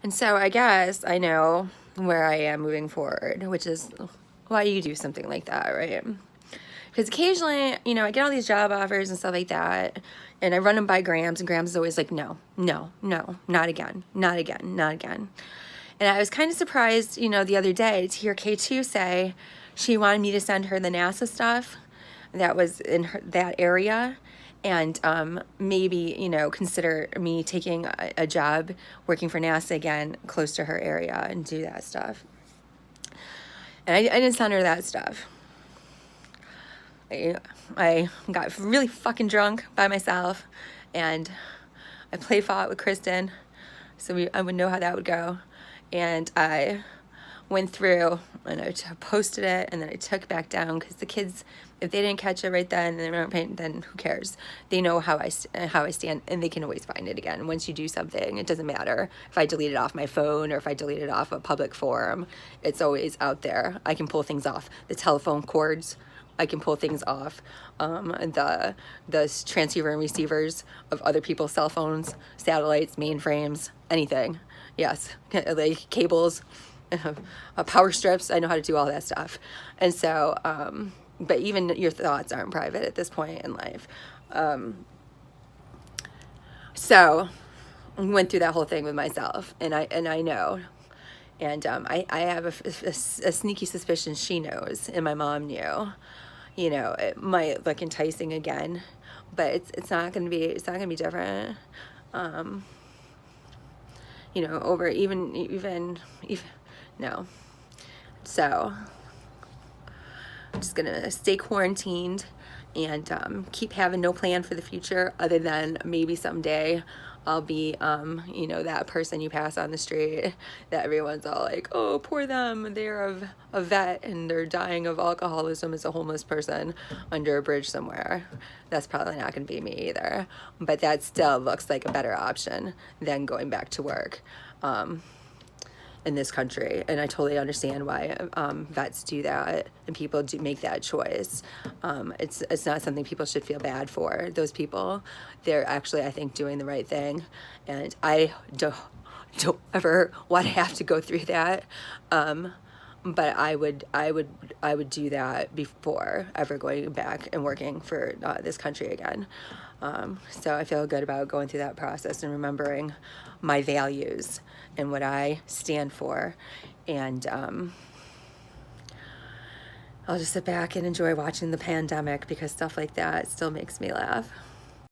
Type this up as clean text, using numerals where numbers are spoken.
And so I guess I know where I am moving forward, which is why you do something like that, right? Because occasionally, you know, I get all these job offers and stuff like that, and I run them by Grams, and Grams is always like, no, no, no, not again, not again, not again. And I was kind of surprised, you know, the other day to hear K2 say she wanted me to send her the NASA stuff that was in that area, and maybe, you know, consider me taking a job working for NASA again close to her area and do that stuff. And I didn't send her that stuff. I got really fucking drunk by myself, and I play fought with Kristen, so I would know how that would go. And I went through and I posted it, and then I took it back down because the kids, if they didn't catch it right then and they weren't paying, then who cares? They know how I stand, and they can always find it again. Once you do something, it doesn't matter if I delete it off my phone or if I delete it off a public forum. It's always out there. I can pull things off the telephone cords. I can pull things off the transceiver and receivers of other people's cell phones, satellites, mainframes, anything. Yes, like cables, power strips. I know how to do all that stuff. And so, but even your thoughts aren't private at this point in life. So I went through that whole thing with myself, and I know. And I have a sneaky suspicion she knows, and my mom knew. You know, it might look enticing again, but it's not gonna be different. You know, over even no. So I'm just gonna stay quarantined and keep having no plan for the future other than maybe someday I'll be, you know, that person you pass on the street that everyone's all like, oh, poor them. They're a vet and they're dying of alcoholism as a homeless person under a bridge somewhere. That's probably not going to be me either. But that still looks like a better option than going back to work. In this country, and I totally understand why vets do that and people do make that choice. It's not something people should feel bad for. Those people, they're actually, I think, doing the right thing, and I don't ever want to have to go through that. But I would do that before ever going back and working for this country again. So I feel good about going through that process and remembering my values and what I stand for. And I'll just sit back and enjoy watching the pandemic because stuff like that still makes me laugh.